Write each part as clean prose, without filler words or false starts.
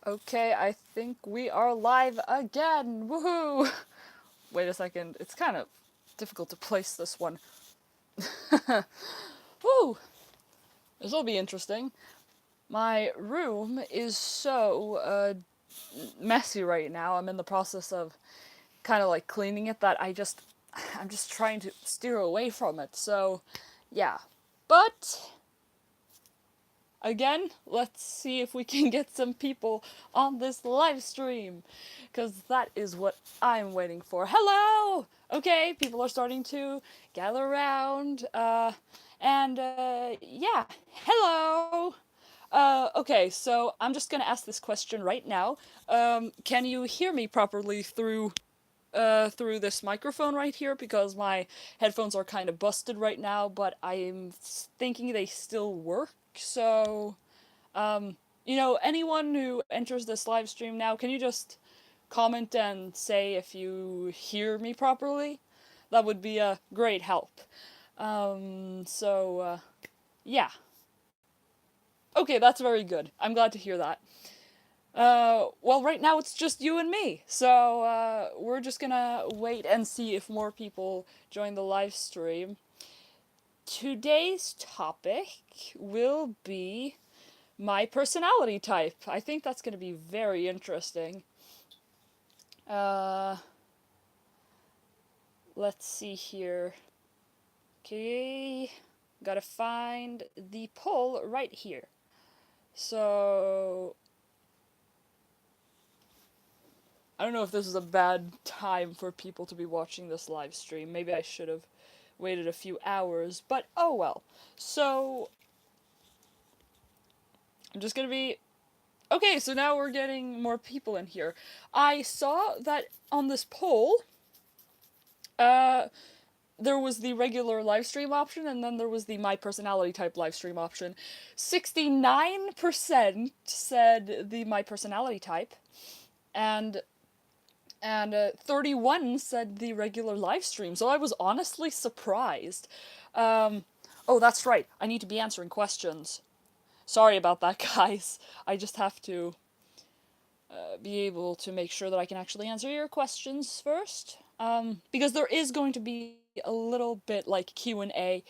Okay, I think we are live again. Woohoo! Wait a second. It's kind of difficult to place this one. Woo! This will be interesting. My room is so messy right now. I'm in the process of kind of like cleaning it that I'm just trying to steer away from it. So, yeah. But again, let's see if we can get some people on this live stream, because that is what I'm waiting for. Hello! Okay, people are starting to gather around, yeah, hello! Okay, so I'm just gonna ask this question right now. Can you hear me properly through this microphone right here? Because my headphones are kind of busted right now, but I'm thinking they still work, so anyone who enters this live stream now, can you just comment and say if you hear me properly? That would be a great help. Yeah. Okay, that's very good. I'm glad to hear that. Well, right now it's just you and me, so we're just gonna wait and see if more people join the live stream. Today's topic will be my personality type. I think that's going to be very interesting. Uh, let's see here. Okay, gotta find the poll right here. So, I don't know if this is a bad time for people to be watching this live stream. Maybe I should have waited a few hours, but oh well. So, I'm just gonna be. Okay, so now we're getting more people in here. I saw that on this poll, uh, there was the regular live stream option, and then there was the my personality type live stream option. 69% said the my personality type, and 31 said the regular live stream. So I was honestly surprised. Oh, that's right. I need to be answering questions. Sorry about that, guys. I just have to be able to make sure that I can actually answer your questions first. Because there is going to be a little bit like Q&A,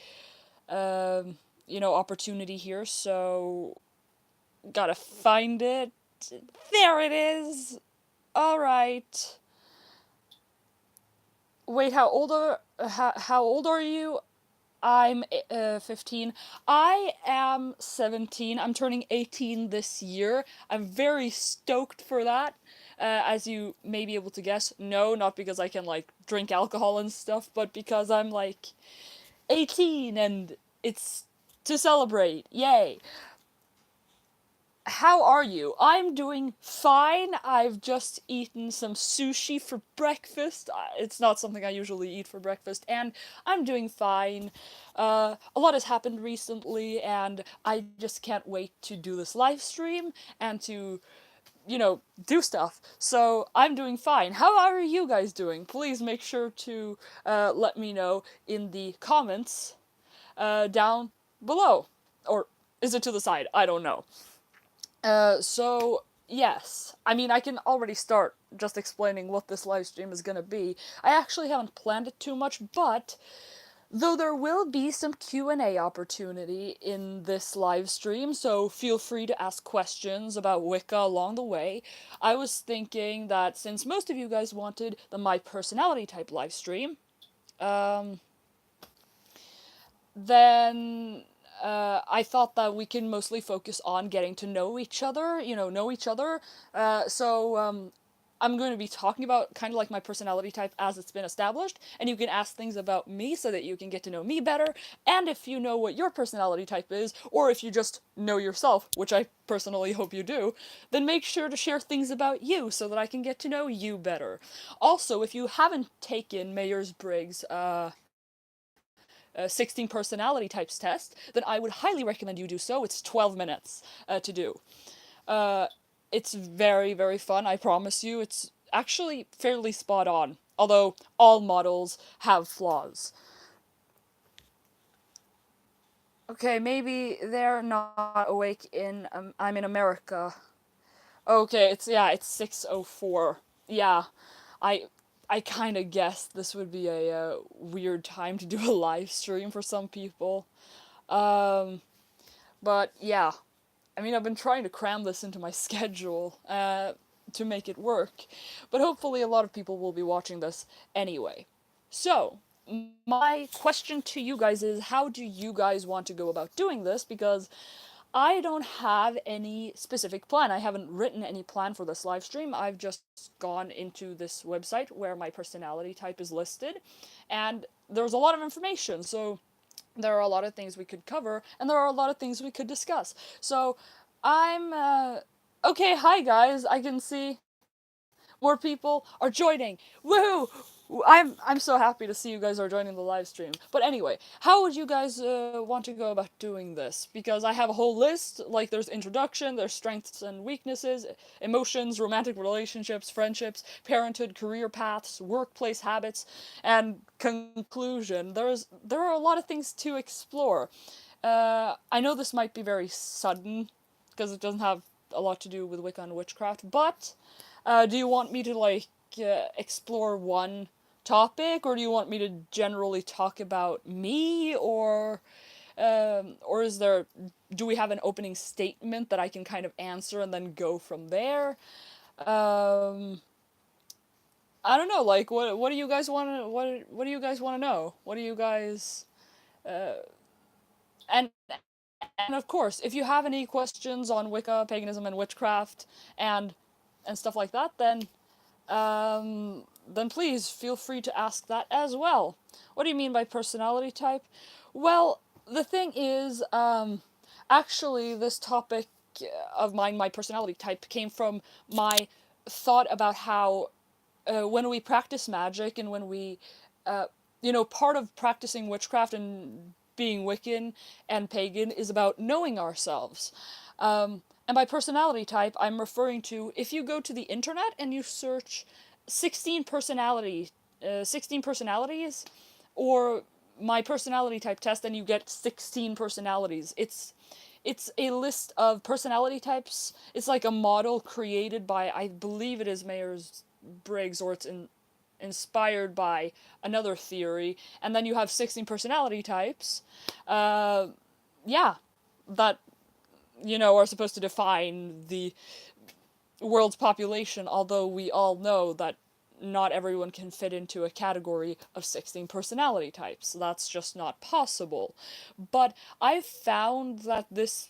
opportunity here, so gotta find it. There it is! Alright. Wait, how old are you? I'm 15. I am 17. I'm turning 18 this year. I'm very stoked for that. As you may be able to guess, no, not because I can, like, drink alcohol and stuff, but because I'm, like, 18 and it's to celebrate. Yay. How are you? I'm doing fine. I've just eaten some sushi for breakfast. It's not something I usually eat for breakfast, and I'm doing fine. A lot has happened recently, and I just can't wait to do this live stream and to, do stuff. So I'm doing fine. How are you guys doing? Please make sure to let me know in the comments down below. Or is it to the side? I don't know. Yes. I mean, I can already start just explaining what this live stream is gonna be. I actually haven't planned it too much, but though there will be some Q&A opportunity in this live stream, so feel free to ask questions about Wicca along the way. I was thinking that since most of you guys wanted the My Personality type live stream, um, then I thought that we can mostly focus on getting to know each other, know each other. I'm going to be talking about kind of like my personality type as it's been established, and you can ask things about me so that you can get to know me better. And if you know what your personality type is, or if you just know yourself, which I personally hope you do, then make sure to share things about you so that I can get to know you better. Also, if you haven't taken Myers-Briggs, 16 personality types test, then I would highly recommend you do so. It's 12 minutes to do. Uh, it's very, very fun, I promise you. It's actually fairly spot on, although all models have flaws. Okay, maybe they're not awake I'm in America. Okay, it's 6:04. Yeah, I I kind of guessed this would be a weird time to do a live stream for some people. Um, but yeah, I mean, I've been trying to cram this into my schedule to make it work, but hopefully a lot of people will be watching this anyway. So, my question to you guys is, how do you guys want to go about doing this? Because I don't have any specific plan. I haven't written any plan for this live stream. I've just gone into this website where my personality type is listed, and there's a lot of information. So there are a lot of things we could cover, and there are a lot of things we could discuss. So I'm okay. Hi guys, I can see more people are joining. Woohoo! I'm so happy to see you guys are joining the live stream. But anyway, how would you guys want to go about doing this? Because I have a whole list. Like, there's introduction, there's strengths and weaknesses, emotions, romantic relationships, friendships, parenthood, career paths, workplace habits, and conclusion. There are a lot of things to explore. I know this might be very sudden because it doesn't have a lot to do with Wicca and witchcraft, but do you want me to like explore one topic, or do you want me to generally talk about me, or is there, do we have an opening statement that I can kind of answer and then go from there? Um, I don't know. Like, what do you guys want to what do you guys want to know? What do you guys uh, and and of course, if you have any questions on Wicca, paganism, and witchcraft, and stuff like that, then please feel free to ask that as well. What do you mean by personality type? Well, the thing is, actually, this topic of mine, my personality type, came from my thought about how when we practice magic and when we, uh, part of practicing witchcraft and being Wiccan and pagan is about knowing ourselves. And by personality type, I'm referring to if you go to the internet and you search 16 personality, 16 personalities, or my personality type test, and you get 16 personalities. It's a list of personality types. It's like a model created by, I believe it is Myers Briggs, or it's inspired by another theory, and then you have 16 personality types. Uh, yeah, that are supposed to define the world's population, although we all know that not everyone can fit into a category of 16 personality types. That's just not possible. But I've found that this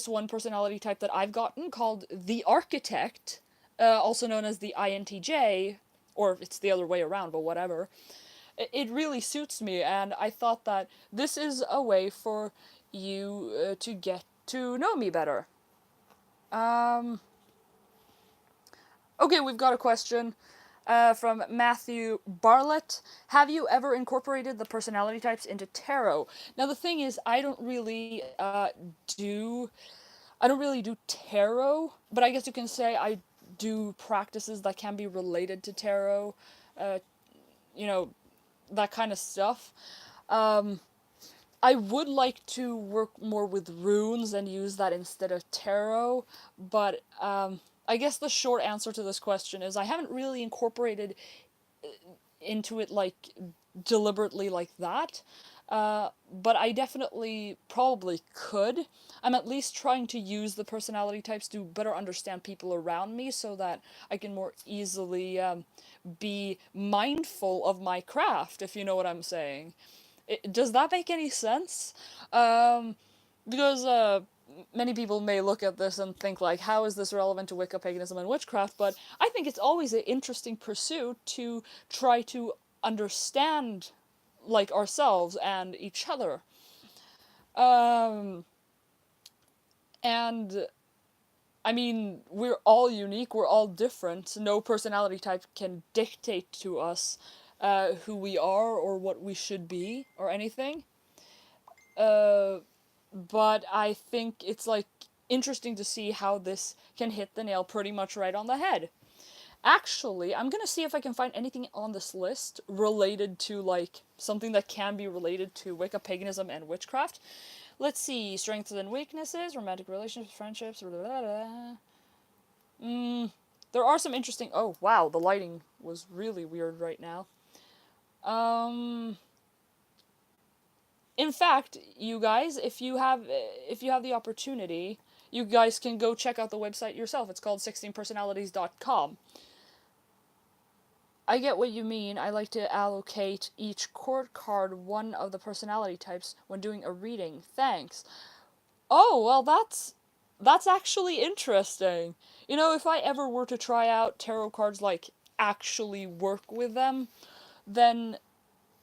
one personality type that I've gotten, called the architect, also known as the INTJ, or it's the other way around, but whatever, it really suits me, and I thought that this is a way for you to get to know me better. Um, okay, we've got a question from Matthew Barlett. Have you ever incorporated the personality types into tarot? Now the thing is, do I don't really do tarot, but I guess you can say I do practices that can be related to tarot. Uh, you know, that kind of stuff. Um, I would like to work more with runes and use that instead of tarot, but I guess the short answer to this question is I haven't really incorporated into it like deliberately like that. But I definitely probably could. I'm at least trying to use the personality types to better understand people around me so that I can more easily be mindful of my craft, if you know what I'm saying. Does that make any sense? Um, because many people may look at this and think like, how is this relevant to Wicca, paganism, and witchcraft? But I think it's always an interesting pursuit to try to understand like ourselves and each other. Um, and I mean, we're all unique, we're all different. No personality type can dictate to us who we are or what we should be or anything. Uh, but I think it's like interesting to see how this can hit the nail pretty much right on the head. Actually, I'm gonna see if I can find anything on this list related to like something that can be related to Wicca, paganism, and witchcraft. Let's see: strengths and weaknesses, romantic relationships, friendships. Blah, blah, blah. there are some interesting. Oh wow, the lighting was really weird right now. Um, in fact, you guys, if you have the opportunity, you guys can go check out the website yourself. It's called 16personalities.com. I get what you mean. I like to allocate each court card one of the personality types when doing a reading. Thanks. Oh, well that's actually interesting. You know, if I ever were to try out tarot cards like actually work with them, then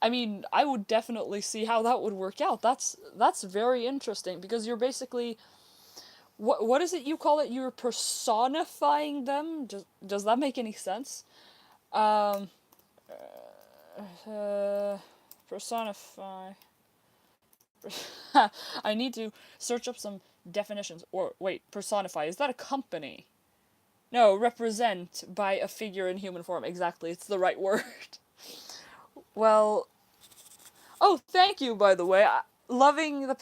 I mean, I would definitely see how that would work out. That's very interesting because you're basically what is it you call it? You're personifying them? Does that make any sense? Um uh, personify. I need to search up some definitions. Or wait, personify. Is that a company? No, represent by a figure in human form. Exactly, it's the right word. Well, oh, thank you, by the way. Loving the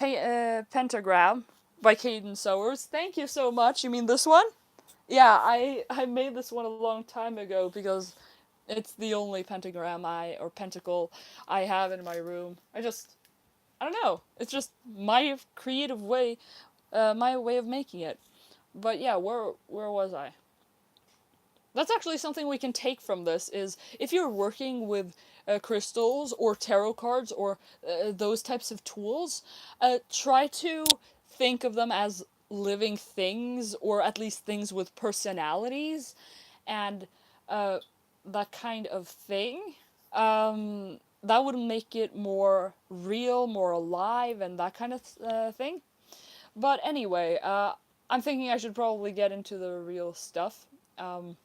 pentagram by Caden Sowers. Thank you so much. You mean this one? Yeah, I made this one a long time ago because it's the only pentagram or pentacle I have in my room. I don't know. It's just my creative way, my way of making it. But yeah, where was I? That's actually something we can take from this is if you're working with crystals or tarot cards or those types of tools, try to think of them as living things or at least things with personalities and uh, that kind of thing. That would make it more real, more alive, and that kind of thing. But anyway, I'm thinking I should probably get into the real stuff. Um,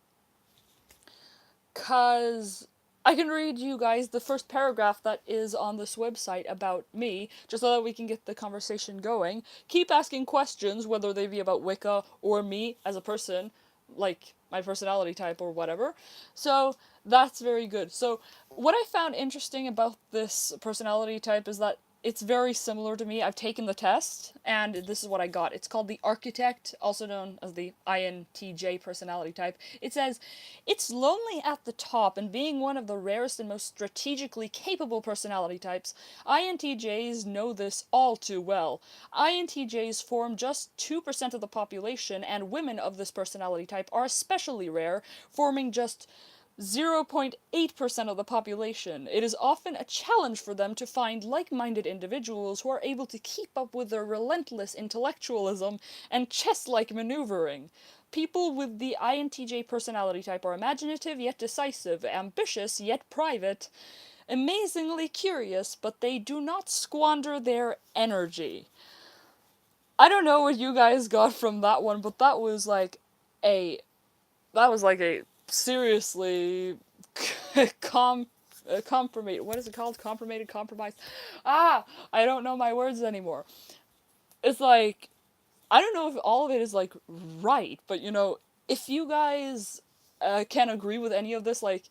Cause I can read you guys the first paragraph that is on this website about me, just so that we can get the conversation going. Keep asking questions, whether they be about Wicca or me as a person, like my personality type or whatever. So that's very good. So what I found interesting about this personality type is that it's very similar to me. I've taken the test, and this is what I got. It's called the Architect, also known as the INTJ personality type. It says, it's lonely at the top, and being one of the rarest and most strategically capable personality types, INTJs know this all too well. INTJs form just 2% of the population, and women of this personality type are especially rare, forming just 0.8% of the population. It is often a challenge for them to find like-minded individuals who are able to keep up with their relentless intellectualism and chess-like maneuvering. People with the INTJ personality type are imaginative yet decisive, ambitious yet private, amazingly curious, but they do not squander their energy. I don't know what you guys got from that one, but a that was like a seriously compromise. What is it called? Compromised, compromised. I don't know my words anymore. It's like I don't know if all of it is like right, but you know, if you guys can agree with any of this, like,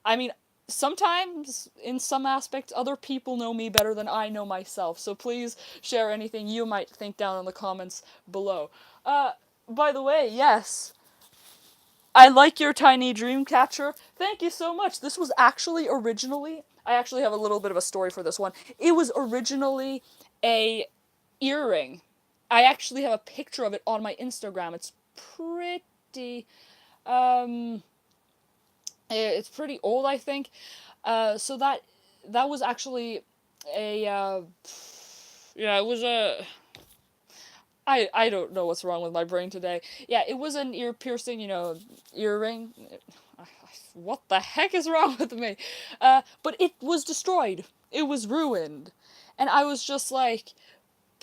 I mean, sometimes in some aspects, other people know me better than I know myself. So please share anything you might think down in the comments below. By the way, yes, I like your tiny dream catcher. Thank you so much. This was actually originally, I actually have a little bit of a story for this one. It was originally a earring. I actually have a picture of it on my Instagram. It's pretty, um, it's pretty old, I think. So that was actually a, yeah, it was a, I don't know what's wrong with my brain today. Yeah, it was an ear piercing, you know, earring. What the heck is wrong with me? But it was destroyed. It was ruined. And I was just like,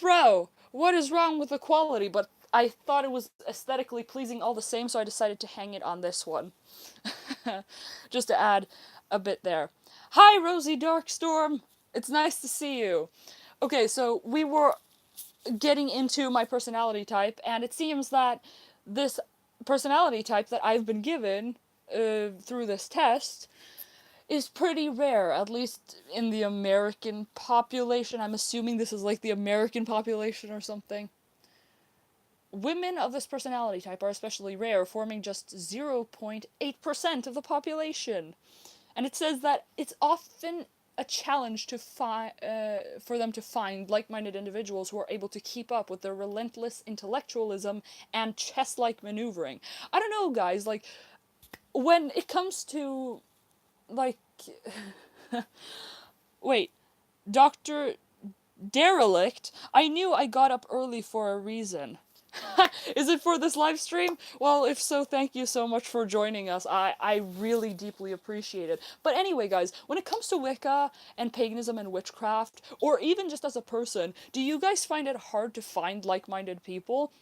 bro, what is wrong with the quality? But I thought it was aesthetically pleasing all the same, so I decided to hang it on this one. Just to add a bit there. Hi, Rosie Darkstorm. It's nice to see you. Okay, so we were getting into my personality type, and it seems that this personality type that I've been given through this test is pretty rare, at least in the American population. I'm assuming this is like the American population or something. women of this personality type are especially rare, forming just 0.8% of the population. And it says that it's often a challenge to for them to find like-minded individuals who are able to keep up with their relentless intellectualism and chess-like maneuvering. I don't know, guys. Like, when it comes to like, wait, Doctor Derelict, I knew I got up early for a reason. Is it for this live stream? Well, if so, thank you so much for joining us. I really deeply appreciate it. But anyway, guys, when it comes to Wicca and paganism and witchcraft, or even just as a person, do you guys find it hard to find like-minded people?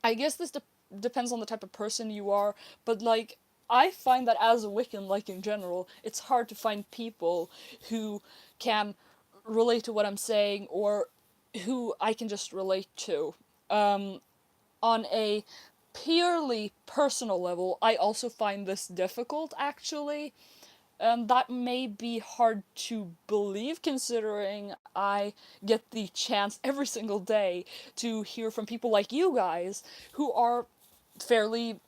I guess this depends on the type of person you are, but like, I find that as a Wiccan, like in general, it's hard to find people who can relate to what I'm saying, or who I can just relate to. On a purely personal level, I also find this difficult, actually. That may be hard to believe, considering I get the chance every single day to hear from people like you guys who are fairly,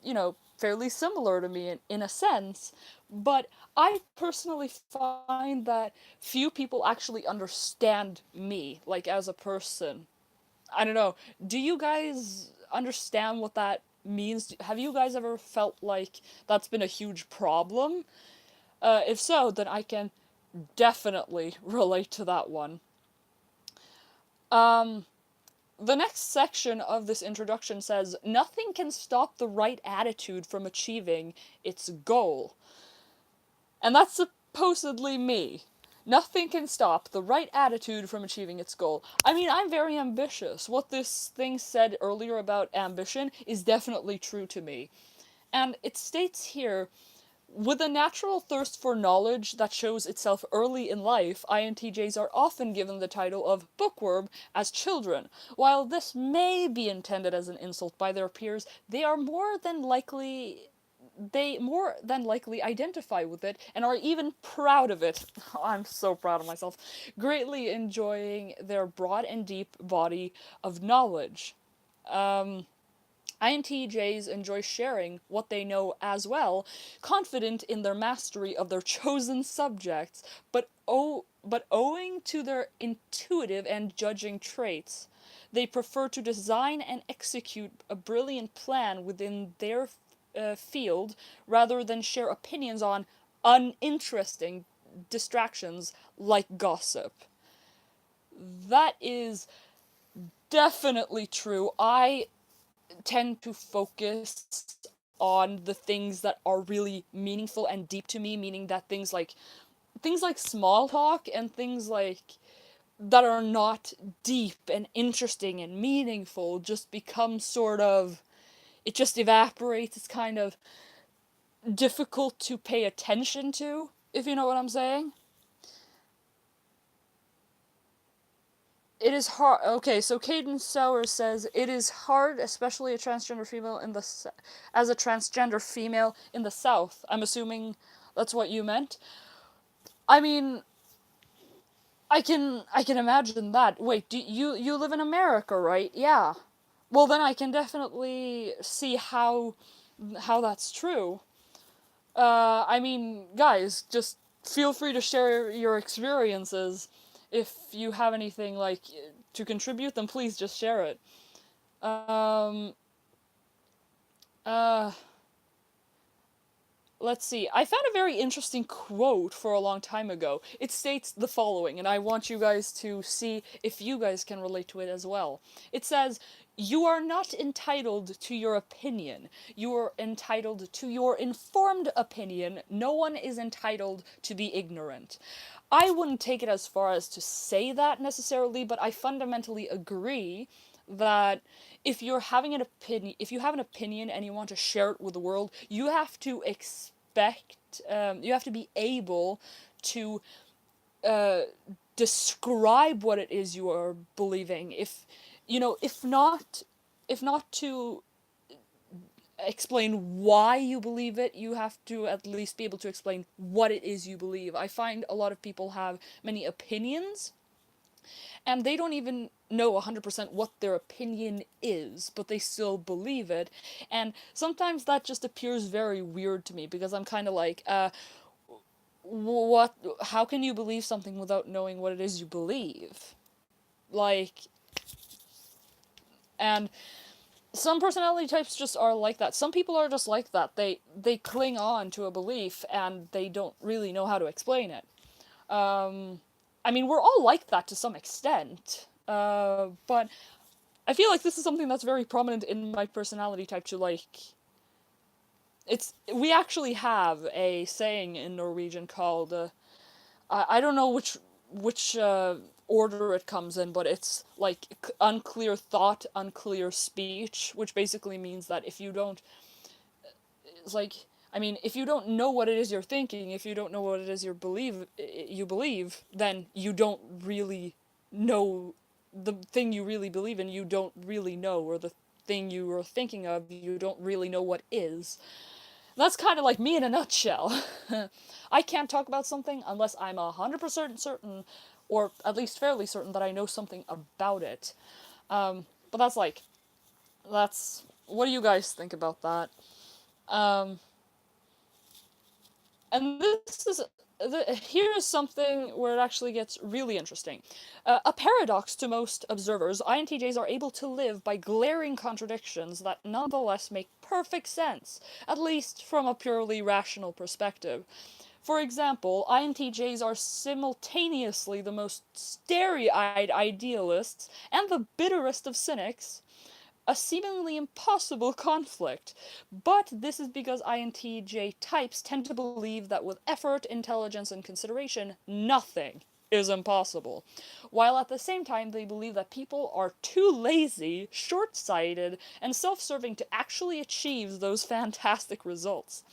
fairly similar to me in a sense. But I personally find that few people actually understand me, like, as a person. I don't know. Do you guys understand what that means? Have you guys ever felt like that's been a huge problem? If so, then I can definitely relate to that one. The next section of this introduction says, "Nothing can stop the right attitude from achieving its goal." And that's supposedly me. Nothing can stop the right attitude from achieving its goal. I mean, I'm very ambitious. What this thing said earlier about ambition is definitely true to me. And it states here, "With a natural thirst for knowledge that shows itself early in life, INTJs are often given the title of bookworm as children. While this may be intended as an insult by their peers, they more than likely identify with it and are even proud of it." I'm so proud of myself. "Greatly enjoying their broad and deep body of knowledge." INTJs enjoy sharing what they know as well, confident in their mastery of their chosen subjects, but owing to their intuitive and judging traits, they prefer to design and execute a brilliant plan within their field rather than share opinions on uninteresting distractions like gossip. That is definitely true. I tend to focus on the things that are really meaningful and deep to me, meaning that things like small talk and things like that are not deep and interesting and meaningful just become sort of, it just evaporates. It's kind of difficult to pay attention to, if you know what I'm saying. It is hard. Okay, so Caden Sauer says, "It is hard, especially as a transgender female in the South." I'm assuming that's what you meant. I mean, I can imagine that. Wait, do you live in America, right? Yeah. Well, then I can definitely see how that's true. I mean, guys, just feel free to share your experiences. If you have anything like to contribute, then please just share it. Um, uh, let's see. I found a very interesting quote for a long time ago. It states the following, and I want you guys to see if you guys can relate to it as well. It says, "You are not entitled to your opinion. You are entitled to your informed opinion. No one is entitled to be ignorant." I wouldn't take it as far as to say that necessarily, but I fundamentally agree that if you have an opinion and you want to share it with the world, you have to you have to be able to uh, describe what it is you are believing. If not to explain why you believe it, you have to at least be able to explain what it is you believe. I find a lot of people have many opinions, and they don't even know 100% what their opinion is, but they still believe it. And sometimes that just appears very weird to me, because I'm kind of like, what, how can you believe something without knowing what it is you believe? Like, and some personality types just are like that. Some people are just like that. They cling on to a belief and they don't really know how to explain it. I mean, we're all like that to some extent. But I feel like this is something that's very prominent in my personality type to, like, we actually have a saying in Norwegian called I don't know which order it comes in, but it's like unclear thought, unclear speech, which basically means that if you don't, it's like, I mean, if you don't know what it is you're thinking, if you don't know what it is you believe, then you don't really know the thing you really believe in. You don't really know, or the thing you are thinking of, you don't really know what is. That's kind of like me in a nutshell. I can't talk about something unless I'm 100% certain, or at least fairly certain, that I know something about it. But that's like, that's, what do you guys think about that? Um, and this is, here's something where it actually gets really interesting. A paradox to most observers, INTJs are able to live by glaring contradictions that nonetheless make perfect sense, at least from a purely rational perspective. For example, INTJs are simultaneously the most starry-eyed idealists and the bitterest of cynics, a seemingly impossible conflict. But this is because INTJ types tend to believe that with effort, intelligence, and consideration, nothing is impossible. While at the same time, they believe that people are too lazy, short sighted, and self serving to actually achieve those fantastic results.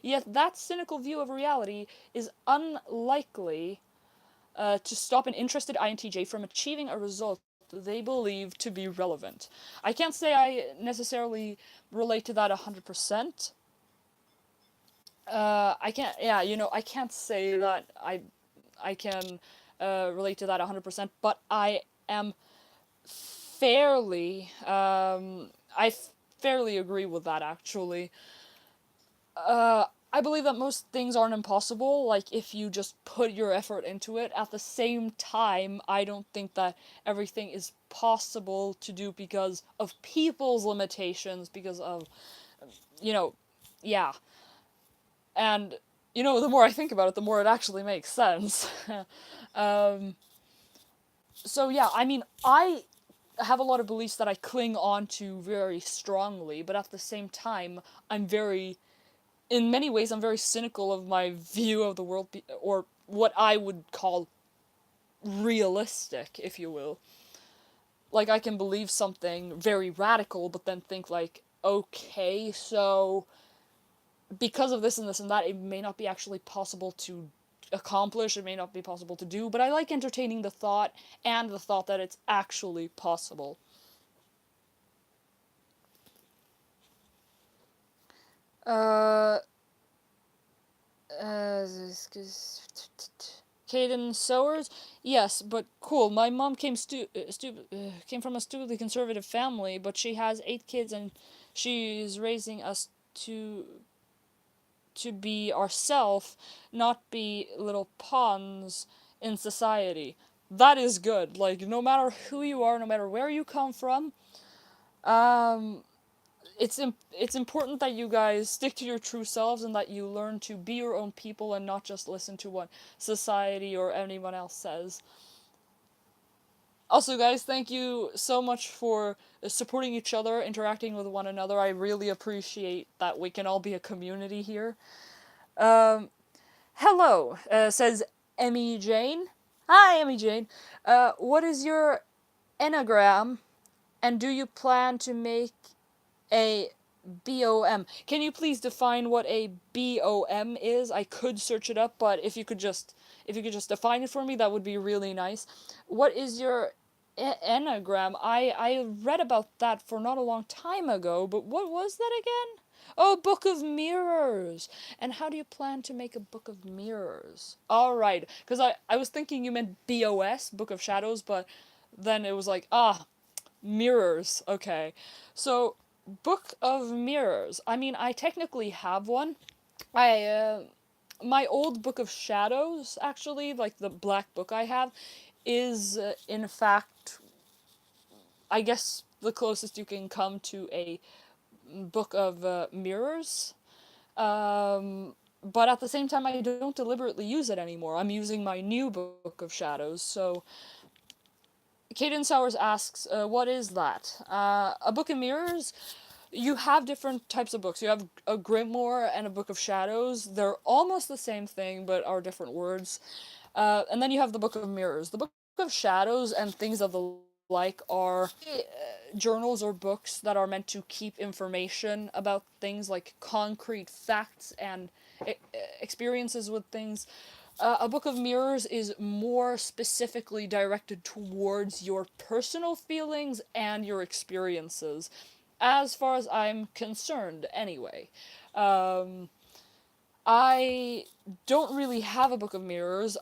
Yet, that cynical view of reality is unlikely to stop an interested INTJ from achieving a result they believe to be relevant. I can't say I necessarily relate to that 100%. I can't, yeah, I can't say that I can relate to that 100%, but I am fairly, I fairly agree with that, actually. I believe that most things aren't impossible, like, if you just put your effort into it. At the same time, I don't think that everything is possible to do because of people's limitations, because of, you know, yeah. And, the more I think about it, the more it actually makes sense. um, so, yeah, I mean, I have a lot of beliefs that I cling on to very strongly, but at the same time, in many ways, I'm very cynical of my view of the world, or what I would call realistic, if you will. Like, I can believe something very radical, but then think, like, okay, so because of this and this and that, it may not be actually possible to accomplish, it may not be possible to do, but I like entertaining the thought, and the thought that it's actually possible. Uh, Caden Sowers? Yes, but cool. My mom came from a stupidly conservative family, but she has 8 kids and she's raising us to be ourself, not be little pawns in society. That is good. Like, no matter who you are, no matter where you come from, um, it's important that you guys stick to your true selves and that you learn to be your own people and not just listen to what society or anyone else says. Also, guys, thank you so much for supporting each other, interacting with one another. I really appreciate that we can all be a community here. Um, hello, says Emmy Jane. Hi, Emmy Jane. What is your enneagram, and do you plan to make a BOM? Can you please define what a BOM is? I could search it up, but if you could just define it for me, that would be really nice. What is your enneagram? I read about that for not a long time ago, but what was that again? Oh, Book of Mirrors! And how do you plan to make a Book of Mirrors? Alright, because I was thinking you meant BOS, Book of Shadows, but then it was like, mirrors. Okay. So, Book of Mirrors. I mean, I technically have one. My old Book of Shadows, actually, like the black book I have, is in fact, I guess, the closest you can come to a Book of Mirrors. But at the same time, I don't deliberately use it anymore. I'm using my new Book of Shadows. So, Caden Sowers asks, what is that? A Book of Mirrors? You have different types of books. You have a Grimoire and a Book of Shadows. They're almost the same thing, but are different words. And then you have the Book of Mirrors. The Book of Shadows and things of the like are journals or books that are meant to keep information about things like concrete facts and experiences with things. A Book of Mirrors is more specifically directed towards your personal feelings and your experiences, as far as I'm concerned, anyway. I don't really have a Book of Mirrors.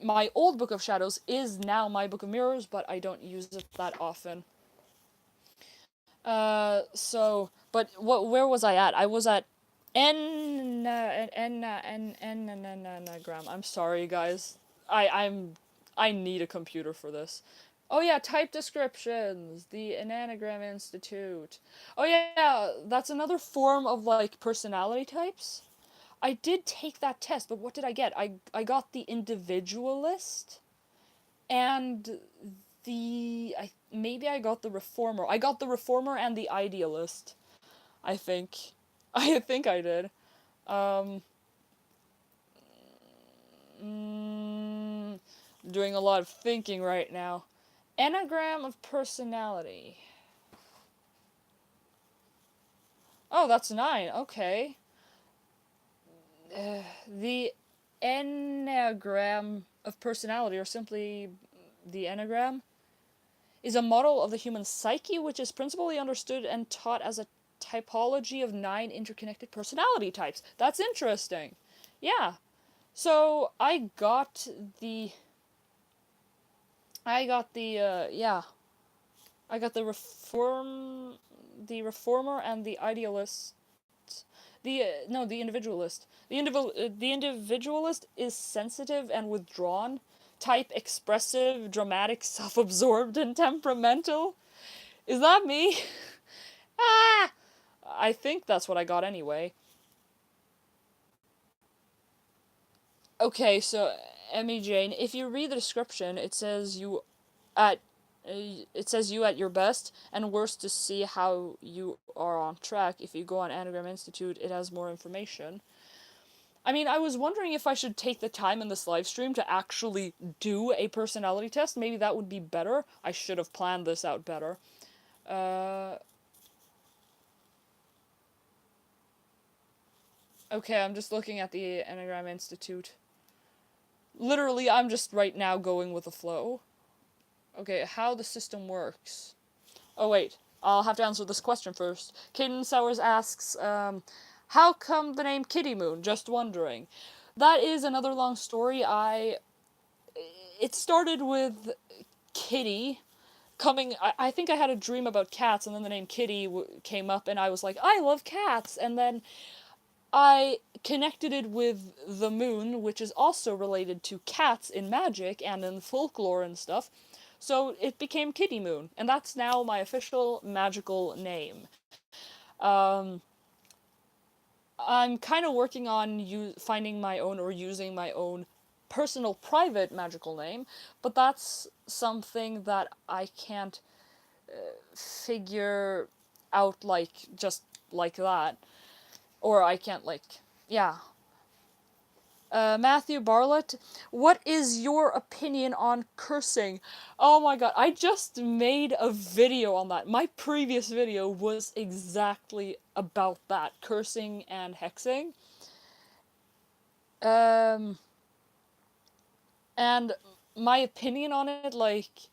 My old Book of Shadows is now my Book of Mirrors, but I don't use it that often. But where was I at? I was at Enneagram. I'm sorry, guys. I need a computer for this. Oh yeah, type descriptions. The Enneagram Institute. Oh yeah, that's another form of like personality types. I did take that test, but what did I get? I got the individualist and maybe I got the reformer. I got the reformer and the idealist. I think. I think I did. Um, mm, doing a lot of thinking right now. Enneagram of personality. Oh, that's 9. Okay. The Enneagram of personality, or simply the Enneagram, is a model of the human psyche which is principally understood and taught as a typology of 9 interconnected personality types. That's interesting. Yeah. So the I got the yeah. I got the reformer and the idealist. The no, the individualist. The individualist is sensitive and withdrawn, type expressive, dramatic, self-absorbed, and temperamental. Is that me? Ah! I think that's what I got anyway. Okay, so Emmy Jane, if you read the description, at it says you at your best and worst to see how you are on track. If you go on Anagram Institute, it has more information. I mean, I was wondering if I should take the time in this live stream to actually do a personality test. Maybe that would be better. I should have planned this out better. Uh, okay, I'm just looking at the Anagram Institute. Literally, I'm just right now going with the flow. Okay, how the system works. Oh, wait. I'll have to answer this question first. Caden Sowers asks, how come the name KittyMoon? Just wondering. That is another long story. It started with Kitty coming. I think I had a dream about cats, and then the name Kitty came up, and I was like, I love cats. And then I connected it with the moon, which is also related to cats in magic and in folklore and stuff. So it became KittyMoon, and that's now my official magical name. Um, I'm kind of working on finding my own or using my own personal private magical name, but that's something that I can't figure out like just like that. Or I can't like, yeah. Matthew Barlett, what is your opinion on cursing? Oh my god, I just made a video on that. My previous video was exactly about that, cursing and hexing. Um, and my opinion on it, like,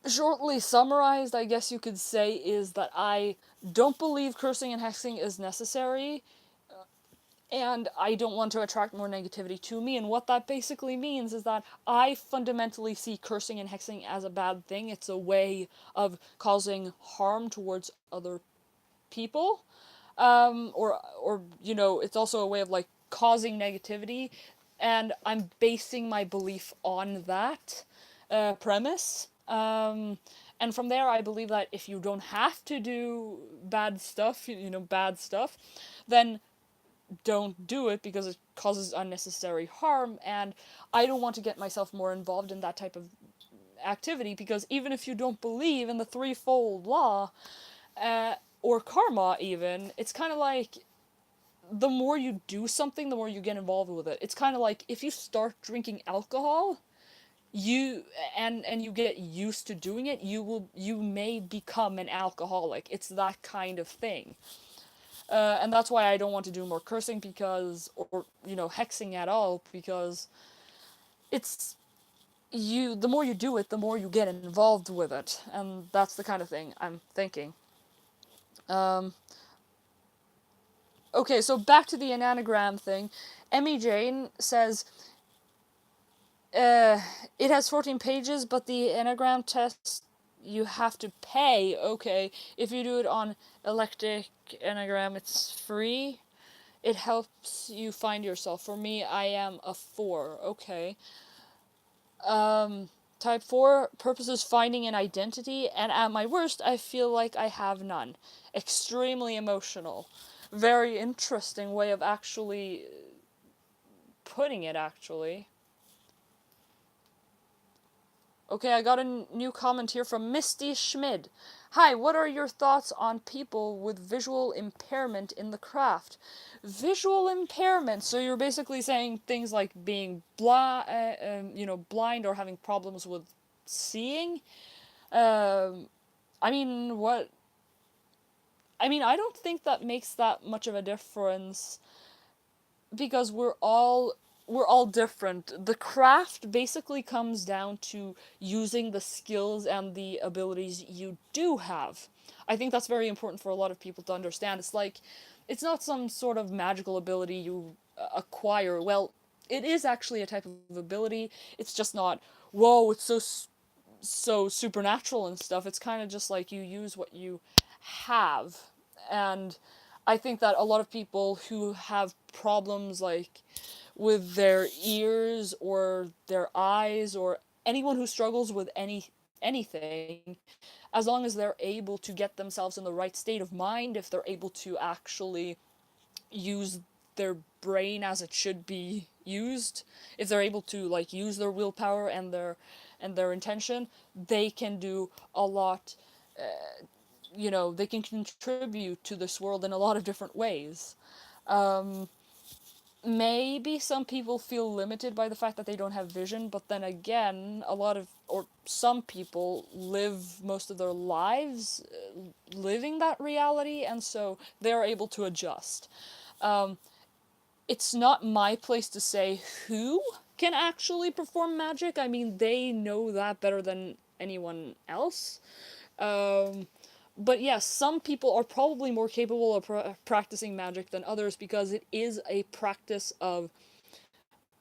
shortly summarized, I guess you could say, is that I don't believe cursing and hexing is necessary, and I don't want to attract more negativity to me. And what that basically means is that I fundamentally see cursing and hexing as a bad thing. It's a way of causing harm towards other people, or it's also a way of like causing negativity, and I'm basing my belief on that premise. And from there, I believe that if you don't have to do bad stuff, bad stuff, then don't do it because it causes unnecessary harm. And I don't want to get myself more involved in that type of activity, because even if you don't believe in the threefold law, or karma, even, it's kind of like the more you do something, the more you get involved with it. It's kind of like if you start drinking alcohol, you and you get used to doing it, you may become an alcoholic. It's that kind of thing. And that's why I don't want to do more cursing, because, or hexing at all, because it's the more you do it, the more you get involved with it, and that's the kind of thing I'm thinking. Um, okay, so back to the anagram thing. Emmy Jane says, uh, it has 14 pages, but the anagram test you have to pay. Okay, if you do it on Electric Anagram, it's free. It helps you find yourself. For me, I am a 4. Okay. Type 4 purposes finding an identity, and at my worst, I feel like I have none. Extremely emotional. Very interesting way of actually putting it, actually. Okay, I got a new comment here from Misty Schmid. Hi, what are your thoughts on people with visual impairment in the craft? Visual impairment. So you're basically saying things like being blind or having problems with seeing. Um, I mean, what? I mean, I don't think that makes that much of a difference, because we're all different. The craft basically comes down to using the skills and the abilities you do have. I think that's very important for a lot of people to understand. It's like, it's not some sort of magical ability you acquire. Well, it is actually a type of ability. It's just not, whoa, it's so supernatural and stuff. It's kind of just like you use what you have. And I think that a lot of people who have problems like with their ears or their eyes, or anyone who struggles with anything, as long as they're able to get themselves in the right state of mind, if they're able to actually use their brain as it should be used, if they're able to like use their willpower and their intention, they can do a lot. They can contribute to this world in a lot of different ways. um, Maybe some people feel limited by the fact that they don't have vision, but then again, some people live most of their lives living that reality, and so they're able to adjust. um, it's not my place to say who can actually perform magic. I mean, they know that better than anyone else. Um, but yes, some people are probably more capable of practicing magic than others, because it is a practice of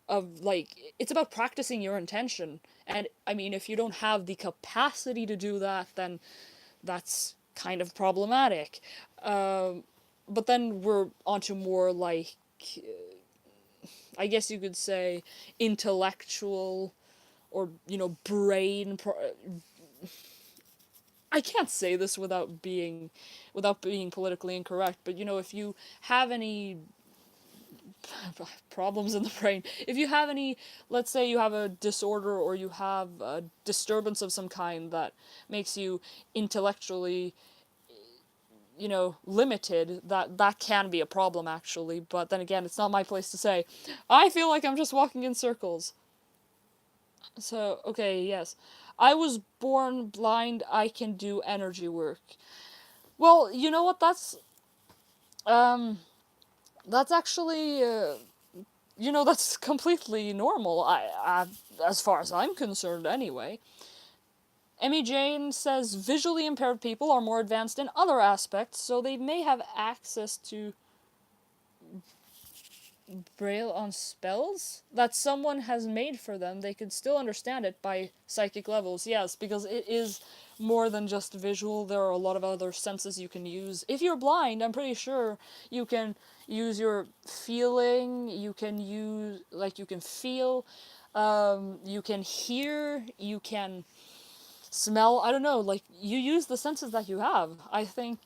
like, it's about practicing your intention. And I mean, if you don't have the capacity to do that, then that's kind of problematic. But then we're onto more like, I guess you could say, intellectual, or brain. I can't say this without being politically incorrect, but if you have any problems in the brain, if you have any, let's say you have a disorder, or you have a disturbance of some kind that makes you intellectually, limited, that can be a problem, actually. But then again, it's not my place to say. I feel like I'm just walking in circles. So, okay, yes. I was born blind, I can do energy work. Well, you know what? Um that's actually that's completely normal. As far as I'm concerned, anyway. Emmy Jane says visually impaired people are more advanced in other aspects, so they may have access to braille on spells that someone has made for them. They could still understand it by psychic levels. Yes, because it is more than just visual. There are a lot of other senses you can use. If you're blind, I'm pretty sure you can use your feeling, you can use, like, you can feel, you can hear, you can smell. I don't know, like, you use the senses that you have. I think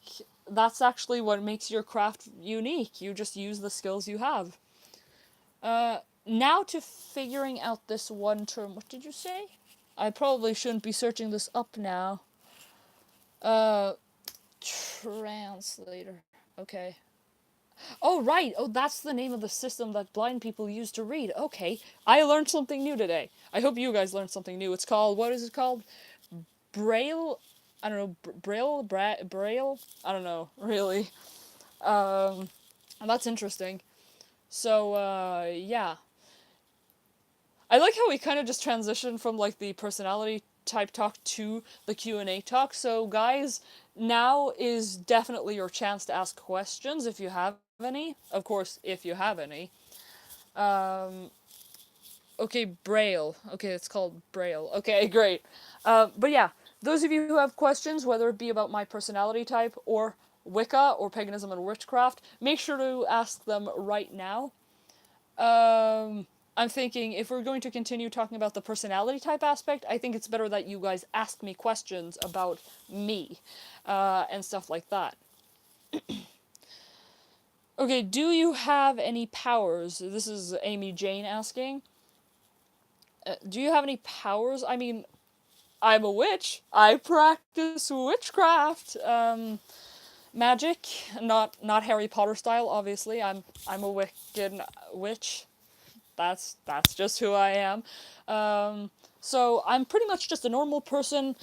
that's actually what makes your craft unique. You just use the skills you have. Now to figuring out this one term. What did you say? I probably shouldn't be searching this up now. Uh, translator. Okay. Oh, right. Oh, that's the name of the system that blind people use to read. Okay. I learned something new today. I hope you guys learned something new. It's called, what is it called? Braille? I don't know. Braille? I don't know, really. Um, that's interesting. So, yeah. I like how we kind of just transitioned from like the personality type talk to the Q&A talk. So guys, now is definitely your chance to ask questions if you have any. Of course, if you have any. Um, okay, Braille. Okay, it's called Braille. Okay, great. But yeah, those of you who have questions, whether it be about my personality type or Wicca or paganism and witchcraft, make sure to ask them right now. I'm thinking if we're going to continue talking about the personality type aspect, I think it's better that you guys ask me questions about me, and stuff like that. Okay, do you have any powers? This is Amy Jane asking. Do you have any powers? I mean, I'm a witch. I practice witchcraft. Magic, not Harry Potter style, obviously. I'm a wicked witch. That's just who I am. So I'm pretty much just a normal person,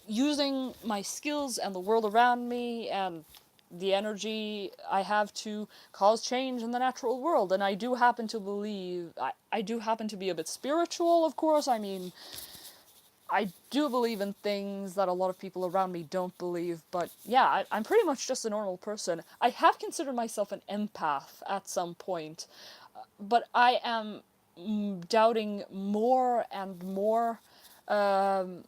using my skills and the world around me and the energy I have to cause change in the natural world. And I do happen to believe, I do happen to be a bit spiritual, of course. I mean, I do believe in things that a lot of people around me don't believe, but yeah, I'm pretty much just a normal person. I have considered myself an empath at some point, but I am doubting more and more, um,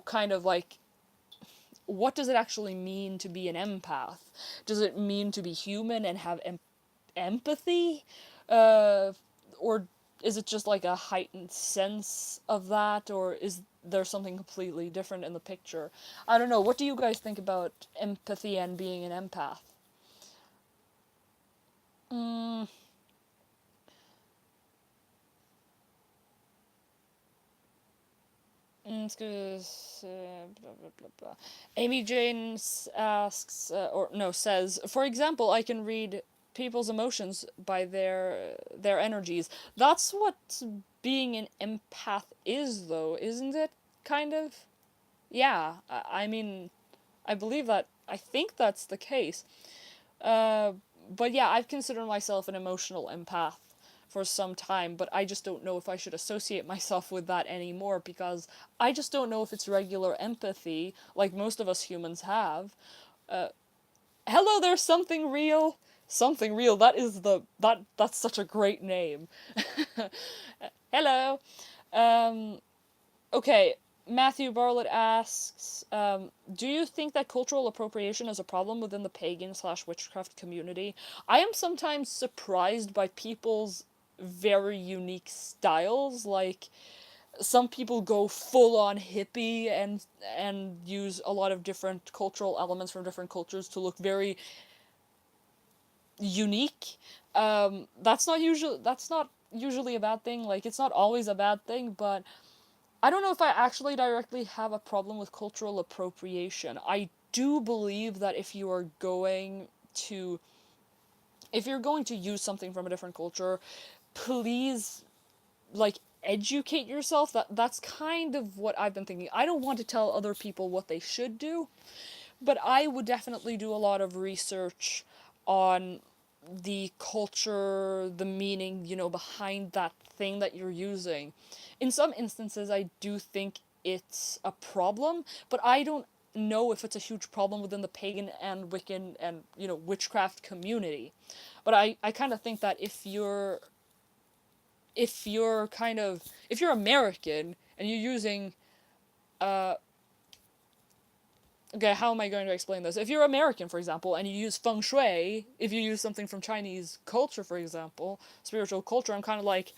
kind of like, what does it actually mean to be an empath? Does it mean to be human and have empathy? Uh, or is it just like a heightened sense of that? Or is there something completely different in the picture? I don't know. What do you guys think about empathy and being an empath? Mm, it's good. Blah, blah, blah, blah. Amy Jane asks, or no, says, for example, I can read people's emotions by their energies. That's what being an empath is, though, isn't it? Kind of. Yeah. I mean, I believe that. I think that's the case. Uh, but yeah, I've considered myself an emotional empath for some time, but I just don't know if I should associate myself with that anymore because I just don't know if it's regular empathy like most of us humans have. Uh, Hello, there's something real. Something real. That's such a great name. Hello. Um, Okay, Matthew Bartlett asks, do you think that cultural appropriation is a problem within the pagan/witchcraft community? I am sometimes surprised by people's very unique styles. Like, some people go full on hippie and use a lot of different cultural elements from different cultures to look very unique. That's not usually a bad thing. Like, it's not always a bad thing, but I don't know if I actually directly have a problem with cultural appropriation. I do believe that to if you're going to use something from a different culture, please, like, educate yourself. That's kind of what I've been thinking. I don't want to tell other people what they should do, but I would definitely do a lot of research on the culture, the meaning, behind that thing that you're using. In some instances, I do think it's a problem, but I don't know if it's a huge problem within the pagan and Wiccan and, you know, witchcraft community. But I kind of think that if you're American and you're using uh okay, how am I going to explain this? If you're American, for example, and you use feng shui, if you use something from Chinese culture, for example, spiritual culture, I'm kind of like,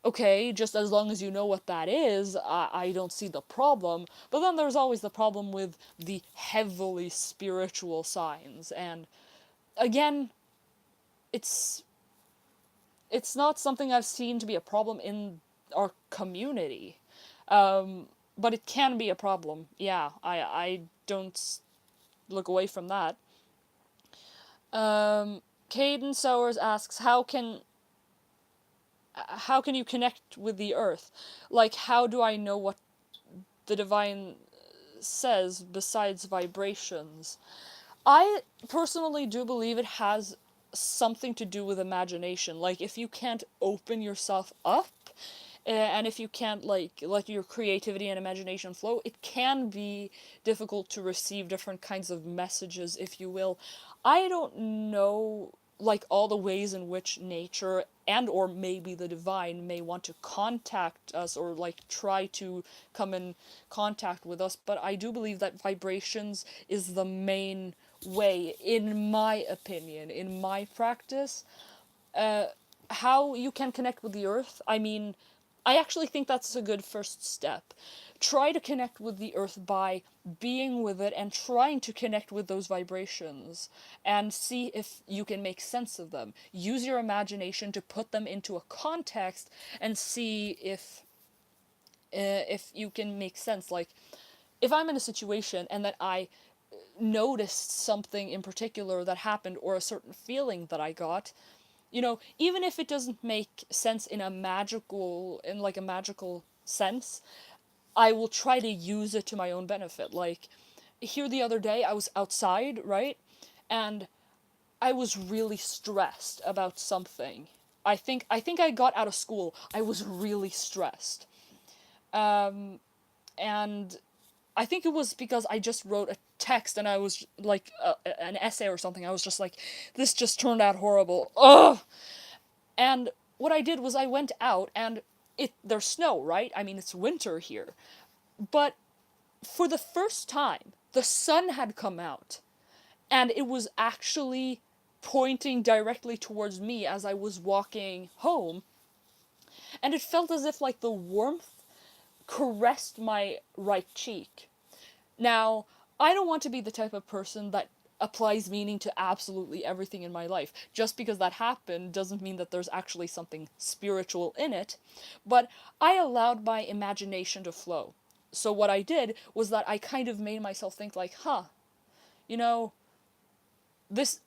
okay, just as long as you know what that is, I don't see the problem. But then there's always the problem with the heavily spiritual signs. And again, it's it's not something I've seen to be a problem in our community. But it can be a problem. Yeah, I don't look away from that. Caden Sowers asks, how can you connect with the earth? Like, how do I know what the divine says besides vibrations? I personally do believe it has something to do with imagination. Like, if you can't open yourself up, and if you can't, like, let your creativity and imagination flow, it can be difficult to receive different kinds of messages, if you will. I don't know, like, all the ways in which nature and or maybe the divine may want to contact us or, like, try to come in contact with us, but I do believe that vibrations is the main way, in my opinion, in my practice. How you can connect with the earth, I mean, I actually think that's a good first step. Try to connect with the earth by being with it and trying to connect with those vibrations and see if you can make sense of them. Use your imagination to put them into a context and see if you can make sense. Like, if I'm in a situation and that I noticed something in particular that happened or a certain feeling that I got, you know, even if it doesn't make sense in like a magical sense, I will try to use it to my own benefit. Like, here the other day, I was outside, right? And I was really stressed about something. I think I got out of school. I was really stressed. And I think it was because I just wrote a text and I was like an essay or something. I was just like, this just turned out horrible. Ugh. And what I did was I went out and there's snow, right? I mean, it's winter here. But for the first time, the sun had come out and it was actually pointing directly towards me as I was walking home. And it felt as if, like, the warmth caressed my right cheek. Now, I don't want to be the type of person that applies meaning to absolutely everything in my life. Just because that happened doesn't mean that there's actually something spiritual in it, but I allowed my imagination to flow. So what I did was that I kind of made myself think, like, you know,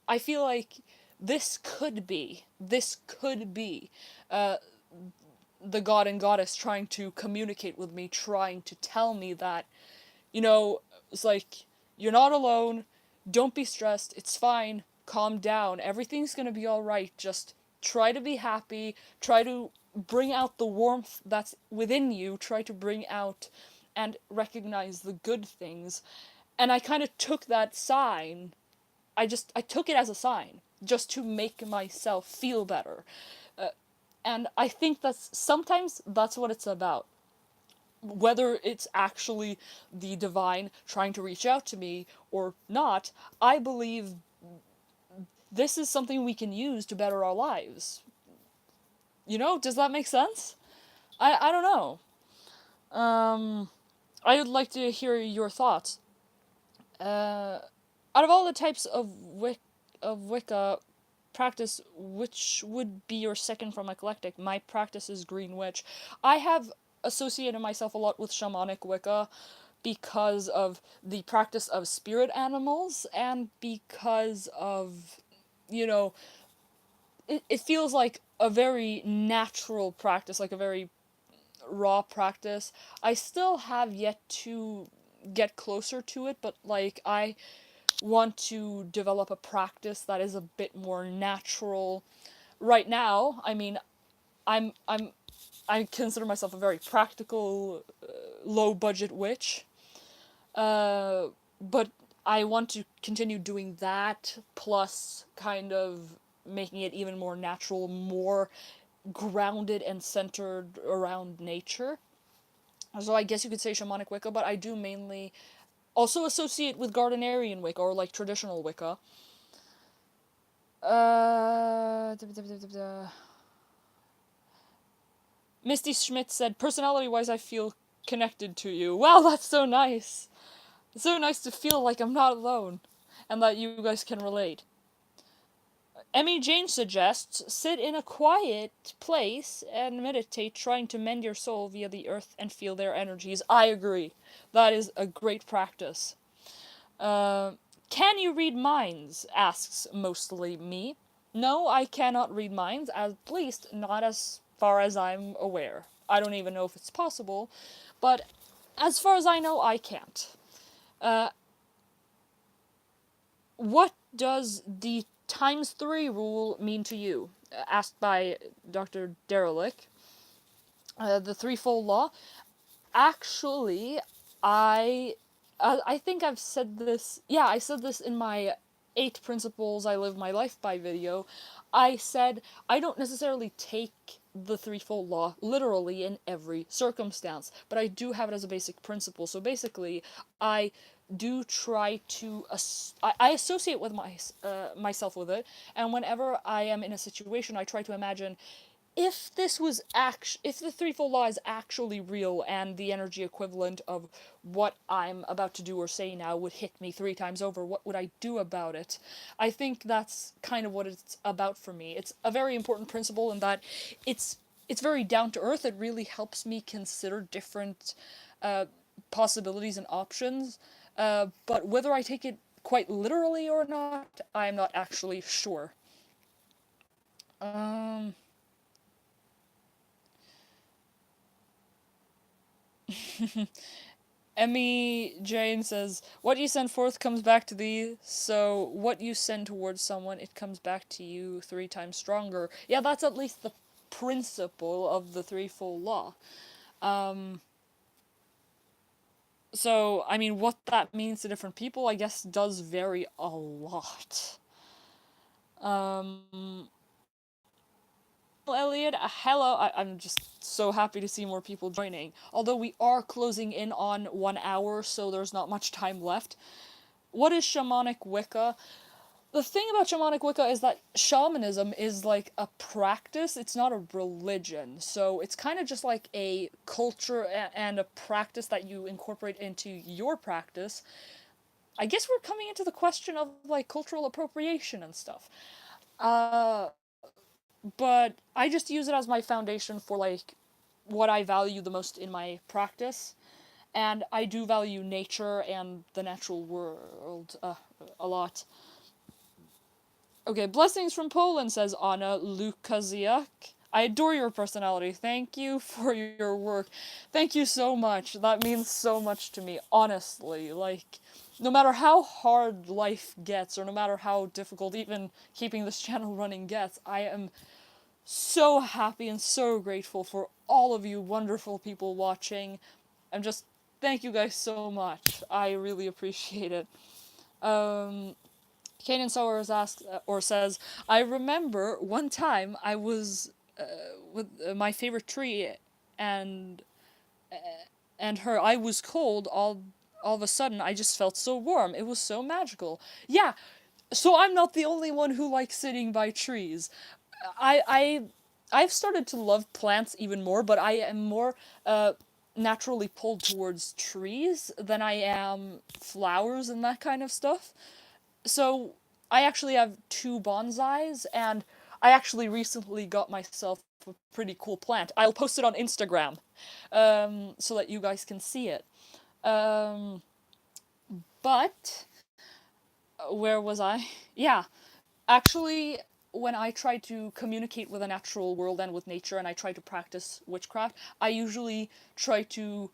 I feel like this could be the god and goddess trying to communicate with me, trying to tell me that, you know, it's like, you're not alone, don't be stressed, it's fine, calm down, everything's gonna be alright, just try to be happy, try to bring out the warmth that's within you, try to bring out and recognize the good things. And I kind of took that sign, I took it as a sign, just to make myself feel better. And I think sometimes that's what it's about. Whether it's actually the divine trying to reach out to me or not, I believe this is something we can use to better our lives. You know, does that make sense? I don't know. I would like to hear your thoughts. Out of all the types of Wicca practice, which would be your second from eclectic? My practice is Green Witch. I have associated myself a lot with shamanic Wicca because of the practice of spirit animals and because of, you know, it feels like a very natural practice, like a very raw practice. I still have yet to get closer to it, but, like, I want to develop a practice that is a bit more natural. Right now, I mean, I'm I consider myself a very practical, low-budget witch. But I want to continue doing that, plus kind of making it even more natural, more grounded and centered around nature. So I guess you could say shamanic Wicca, but I do mainly also associate with Gardnerian Wicca, or like traditional Wicca. Uh, Misty Schmidt said, personality-wise, I feel connected to you. Wow, that's so nice. It's so nice to feel like I'm not alone, and that you guys can relate. Emmy Jane suggests, sit in a quiet place and meditate, trying to mend your soul via the earth and feel their energies. I agree. That is a great practice. Can you read minds? Asks mostly me. No, I cannot read minds, at least not as far as I'm aware. I don't even know if it's possible, but as far as I know, I can't. What does the ×3 rule mean to you? Asked by Dr. Derelick. The threefold law. Actually, I think I've said this. Yeah, I said this in my 8 principles I live my life by video. I said I don't necessarily take the threefold law literally in every circumstance, but I do have it as a basic principle. So basically, I do try to I associate with myself with it, and whenever I am in a situation, I try to imagine if this was if the threefold law is actually real and the energy equivalent of what I'm about to do or say now would hit me 3 times over, what would I do about it? I think that's kind of what it's about for me. It's a very important principle in that it's very down to earth. It really helps me consider different possibilities and options. But whether I take it quite literally or not, I'm not actually sure. Um, Emmy Jane says, what you send forth comes back to thee, so what you send towards someone, it comes back to you 3 times stronger. Yeah, that's at least the principle of the threefold law. So, I mean, what that means to different people, I guess, does vary a lot. Elliot, hello. I'm just so happy to see more people joining. Although we are closing in on 1 hour, so there's not much time left. What is shamanic Wicca? The thing about shamanic Wicca is that shamanism is like a practice, it's not a religion. So it's kind of just like a culture and a practice that you incorporate into your practice. I guess we're coming into the question of like cultural appropriation and stuff. But I just use it as my foundation for like what I value the most in my practice. And I do value nature and the natural world a lot. Okay, blessings from Poland, says Anna Lukaziak. I adore your personality. Thank you for your work. Thank you so much. That means so much to me, honestly. Like, no matter how hard life gets, or no matter how difficult even keeping this channel running gets, I am so happy and so grateful for all of you wonderful people watching. I'm just, thank you guys so much. I really appreciate it. Kanan Sowers asks, or says, I remember one time I was with my favorite tree, and her. I was cold. All of a sudden, I just felt so warm. It was so magical. Yeah. So I'm not the only one who likes sitting by trees. I I've started to love plants even more, but I am more naturally pulled towards trees than I am flowers and that kind of stuff. So I actually have 2 bonsais, and I actually recently got myself a pretty cool plant. I'll post it on Instagram, so that you guys can see it. Um, but where was I? Yeah, actually, when I try to communicate with the natural world and with nature, and I try to practice witchcraft, I usually try to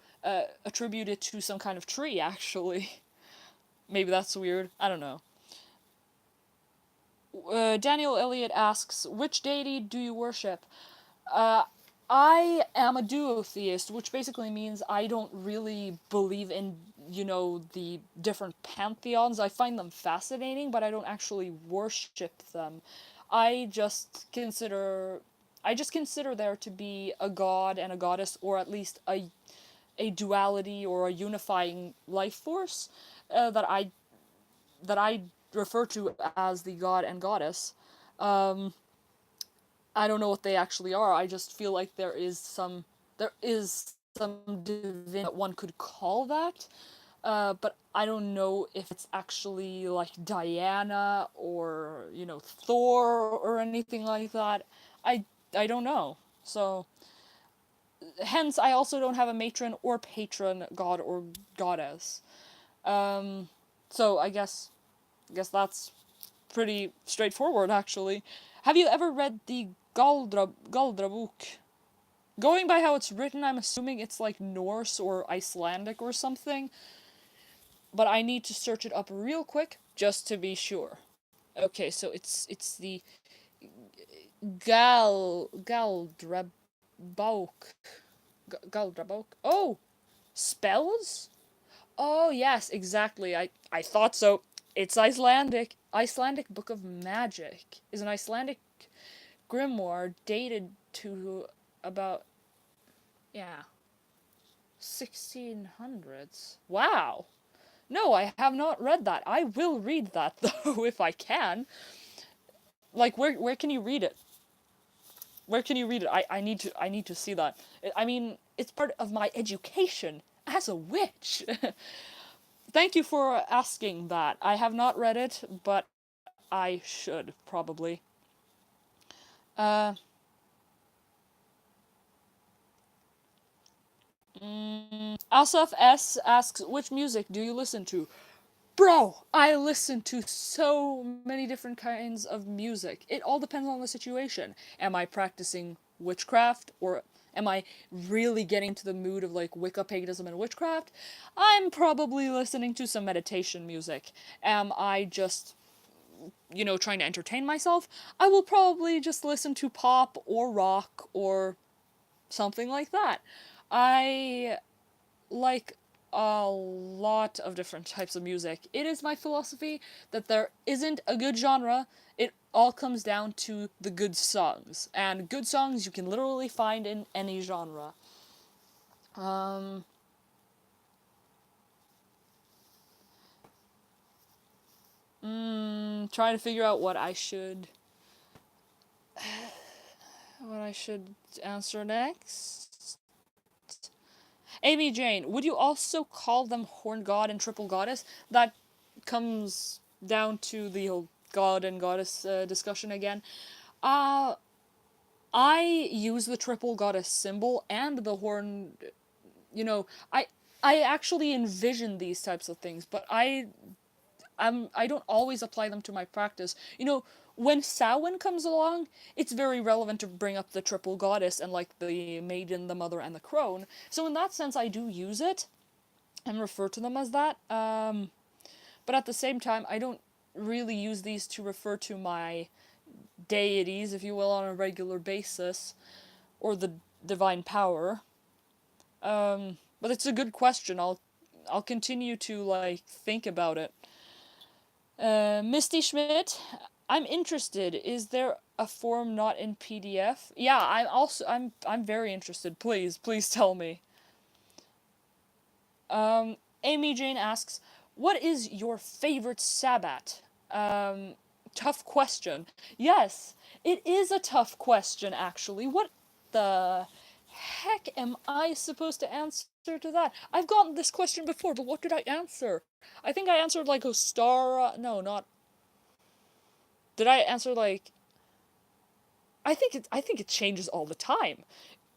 attribute it to some kind of tree. Actually, maybe that's weird. I don't know. Daniel Elliott asks, which deity do you worship? I am a duotheist, which basically means I don't really believe in, the different pantheons. I find them fascinating, but I don't actually worship them. I just consider I just consider there to be a god and a goddess, or at least a duality or a unifying life force that I refer to as the god and goddess. Um, I don't know what they actually are. I just feel like there is some divinity that one could call that. But I don't know if it's actually like Diana or Thor or anything like that. I I don't know. So hence I also don't have a matron or patron god or goddess. Um, so I guess that's pretty straightforward actually. Have you ever read the Galdra book? Going by how it's written, I'm assuming it's like Norse or Icelandic or something, but I need to search it up real quick just to be sure. Okay, so it's the Galdrabok. Galdrabok. Oh, spells? Oh, yes, exactly. I thought so. It's Icelandic. Icelandic Book of Magic is an Icelandic grimoire dated to about, yeah, 1600s. Wow. No, I have not read that. I will read that though if I can. Like where can you read it? Where can you read it? I need to see that. I mean, it's part of my education as a witch. Thank you for asking that. I have not read it, but I should probably. Uh, Asaf S asks, which music do you listen to? Bro, I listen to so many different kinds of music. It all depends on the situation. Am I practicing witchcraft, or am I really getting into the mood of like Wicca paganism and witchcraft? I'm probably listening to some meditation music. Am I just, trying to entertain myself? I will probably just listen to pop or rock or something like that. I like a lot of different types of music. It is my philosophy that there isn't a good genre. It all comes down to the good songs. And good songs you can literally find in any genre. Um, trying to figure out what I should answer next. Amy Jane, would you also call them Horn God and Triple Goddess? That comes down to the whole God and Goddess discussion again. Uh, I use the Triple Goddess symbol and the horn. You know, I actually envision these types of things, but I don't always apply them to my practice. When Samhain comes along, it's very relevant to bring up the triple goddess and like the maiden, the mother, and the crone. So in that sense, I do use it and refer to them as that. But at the same time, I don't really use these to refer to my deities, if you will, on a regular basis, or the divine power. But it's a good question. I'll continue to like think about it. Misty Schmidt, I'm interested. Is there a form not in PDF? Yeah, I'm very interested. Please tell me. Amy Jane asks, "What is your favorite Sabbat?" Tough question. Yes, it is a tough question actually. What the heck am I supposed to answer to that? I've gotten this question before, but what did I answer? I think I answered like Ostara. No, not. Did I answer like? I think it changes all the time.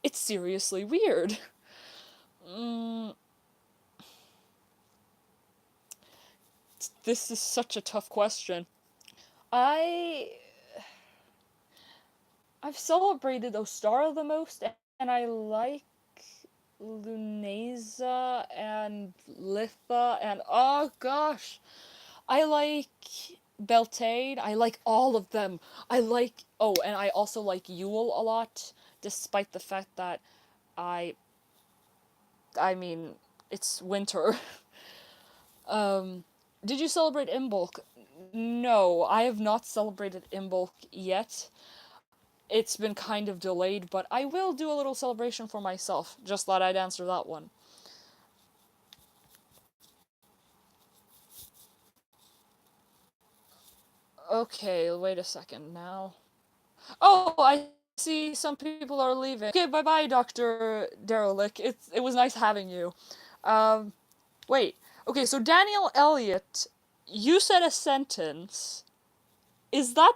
It's seriously weird. Mm, this is such a tough question. I I've celebrated Ostara the most, and I like Lunasa and Litha, and oh gosh, I like Beltane. I like all of them. And I also like Yule a lot. despite the fact that I I mean, it's winter. Um, did you celebrate Imbolc? No, I have not celebrated Imbolc yet. It's been kind of delayed, but I will do a little celebration for myself. Just thought I'd answer that one. Okay, wait a second now. Oh, I see some people are leaving. Okay, bye bye, Dr. Derelict. It was nice having you. Um, wait. Okay, so Daniel Elliott, you said a sentence. Is that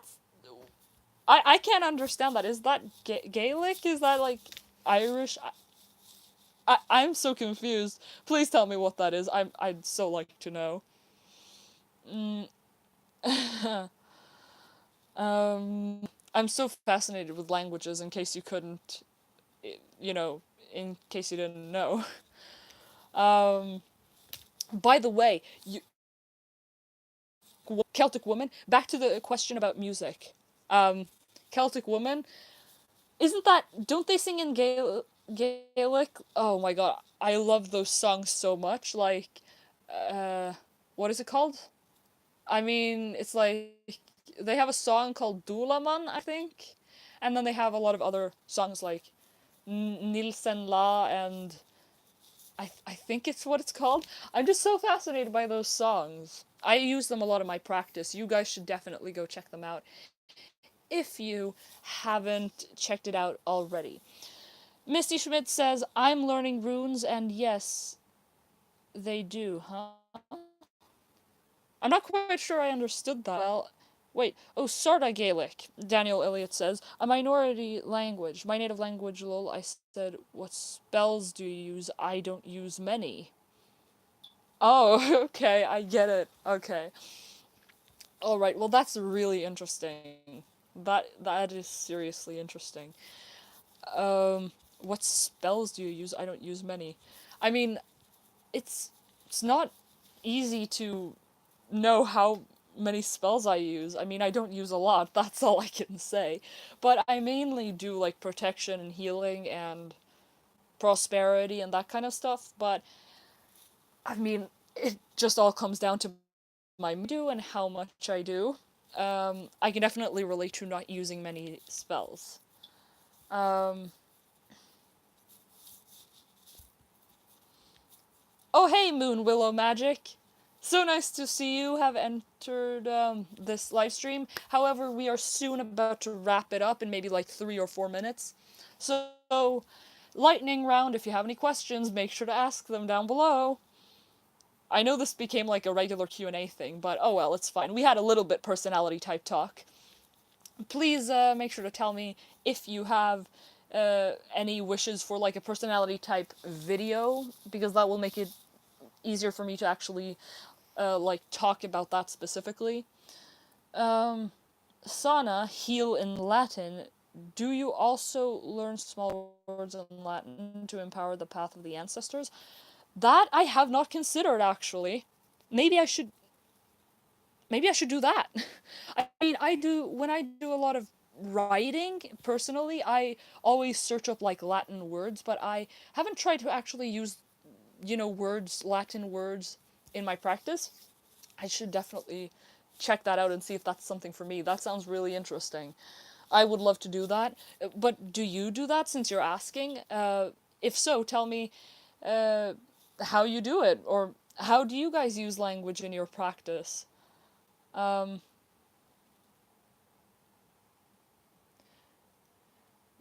I can't understand that. Is that Gaelic? Is that like Irish? I'm so confused. Please tell me what that is. I'd so like to know. Mm. I'm so fascinated with languages. In case you couldn't, you know, in case you didn't know. Um, by the way, Celtic woman. Back to the question about music. Um, Celtic woman. Isn't that? Don't they sing in Gaelic? Oh my god, I love those songs so much. Like, uh, what is it called? I mean, it's like they have a song called Dulaman, I think, and then they have a lot of other songs like Nilsen La, and I think it's what it's called. I'm just so fascinated by those songs. I use them a lot in my practice. You guys should definitely go check them out if you haven't checked it out already. Misty Schmidt says, I'm learning runes, and yes, they do, huh? I'm not quite sure I understood that. Well, wait. Oh, Sarda Gaelic, Daniel Elliott says. A minority language. My native language, lol. I said, what spells do you use? I don't use many. Oh, okay, I get it. Okay. Alright, well that's really interesting. That is seriously interesting. What spells do you use? I don't use many. I mean, it's not easy to know how many spells I use. I mean, I don't use a lot, that's all I can say. But I mainly do like protection and healing and prosperity and that kind of stuff, but I mean, it just all comes down to my do and how much I do. I can definitely relate to not using many spells. Um, oh hey, Moon Willow Magic! So nice to see you have entered this live stream. However, we are soon about to wrap it up in maybe like 3 or 4 minutes. So, lightning round, if you have any questions, make sure to ask them down below. I know this became like a regular Q&A thing, but oh well, it's fine. We had a little bit personality type talk. Please make sure to tell me if you have any wishes for like a personality type video, because that will make it easier for me to actually like talk about that specifically. Sana, heal in Latin. Do you also learn small words in Latin to empower the path of the ancestors? That I have not considered actually. Maybe I should maybe I should do that. I mean, I do when I do a lot of writing personally, I always search up like Latin words, but I haven't tried to actually use, words, Latin words in my practice. I should definitely check that out and see if that's something for me. That sounds really interesting. I would love to do that. But do you do that since you're asking? If so, tell me uh, how you do it, or how do you guys use language in your practice? Um,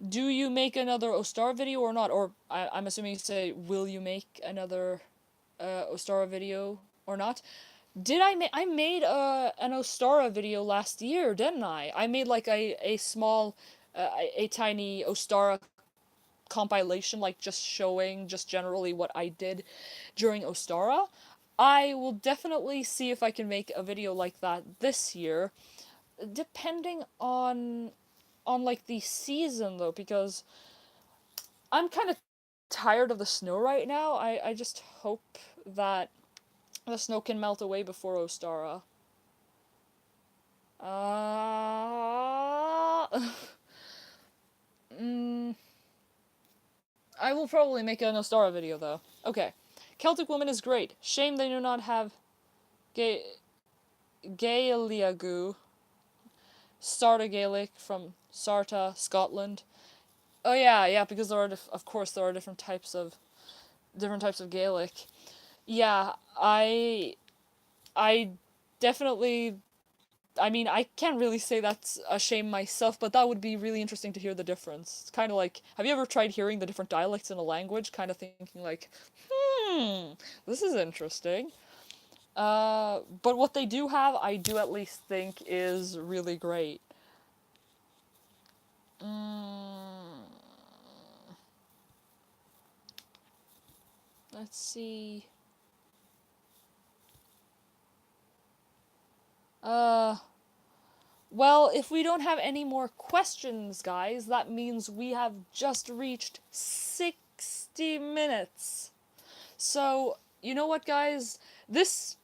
do you make another Ostara video or not? Or I'm assuming you say, will you make another Ostara video or not? Did I made an Ostara video last year, didn't I? I made like a small, a tiny Ostara compilation, like just showing just generally what I did during Ostara. I will definitely see if I can make a video like that this year, depending on like the season though, because I'm kind of tired of the snow right now. I just hope that the snow can melt away before Ostara. Uh, mm, will probably make a Nostara video, though. Okay. Celtic woman is great. Shame they do not have Gaeliagu. Sarta Gaelic from Sarta, Scotland. Oh yeah, because there are of course there are different types of Gaelic. Yeah, I definitely, I mean, I can't really say that's a shame myself, but that would be really interesting to hear the difference. It's kind of like, have you ever tried hearing the different dialects in a language, kind of thinking like, this is interesting. But what they do have, I do at least think is really great. Let's see. Well, if we don't have any more questions, guys, that means we have just reached 60 minutes. So, you know what, guys? This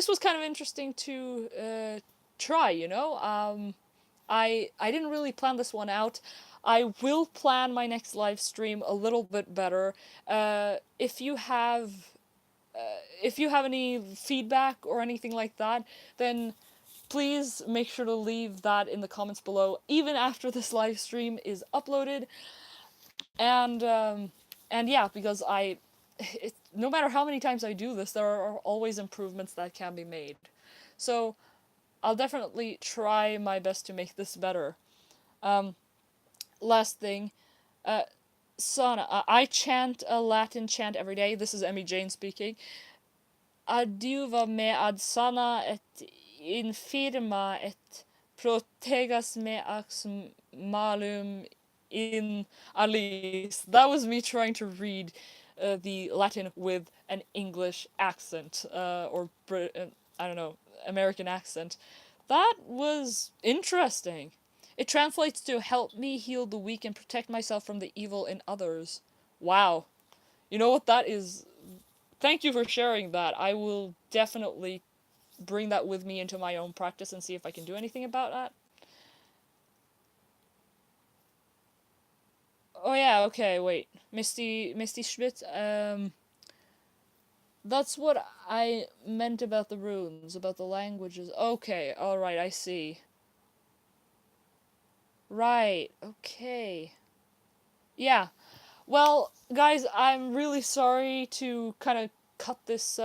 was kind of interesting to try, you know? I didn't really plan this one out. I will plan my next live stream a little bit better. If you have any feedback or anything like that, then please make sure to leave that in the comments below, even after this live stream is uploaded. And yeah, because no matter how many times I do this, there are always improvements that can be made. So I'll definitely try my best to make this better. Last thing, Sana, I chant a Latin chant every day. This is Emmy Jane speaking. Adiuva me ad sana et infirma et protegas me ax malum in alis. That was me trying to read the Latin with an English accent, or I don't know, American accent. That was interesting. It translates to help me heal the weak and protect myself from the evil in others. Wow. You know what that is? Thank you for sharing that. I will definitely bring that with me into my own practice and see if I can do anything about that. Oh yeah, okay, wait. Misty Schmidt, that's what I meant about the runes, about the languages. Okay, alright, I see. Right, okay. Yeah. Well, guys, I'm really sorry to kind of cut this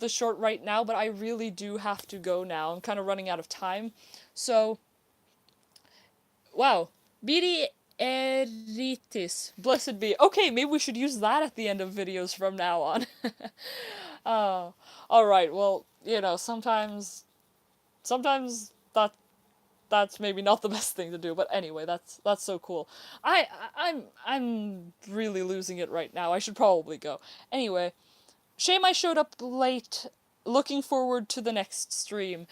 short right now, but I really do have to go now. I'm kind of running out of time. So, wow. Biri Eritis. Blessed be. Okay, maybe we should use that at the end of videos from now on. Alright, well, you know, sometimes that's maybe not the best thing to do, but anyway, that's so cool. I'm really losing it right now. I should probably go. Anyway, shame I showed up late. Looking forward to the next stream.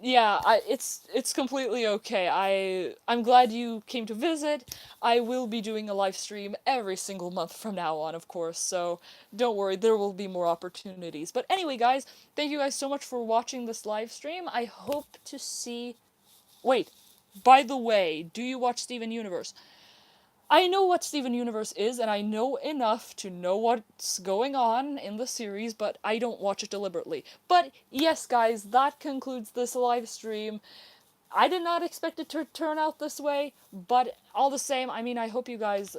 Yeah, it's completely okay. I'm glad you came to visit. I will be doing a live stream every single month from now on, of course, so don't worry, there will be more opportunities. But anyway, guys, thank you guys so much for watching this live stream. I hope to see... Wait, by the way, do you watch Steven Universe? I know what Steven Universe is, and I know enough to know what's going on in the series, but I don't watch it deliberately. But yes, guys, that concludes this live stream. I did not expect it to turn out this way, but all the same, I mean, I hope you guys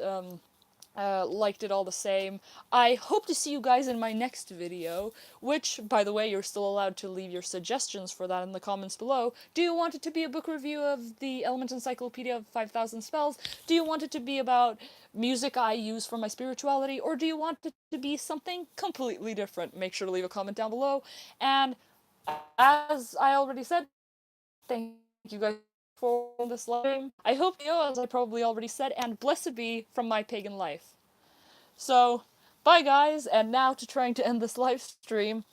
liked it all the same. I hope to see you guys in my next video, which, by the way, you're still allowed to leave your suggestions for that in the comments below. Do you want it to be a book review of the Element Encyclopedia of 5,000 Spells? Do you want it to be about music I use for my spirituality? Or do you want it to be something completely different? Make sure to leave a comment down below. And as I already said, thank you guys for this live stream. I hope you, as I probably already said, and blessed be from my pagan life. So, bye guys, and now to trying to end this live stream.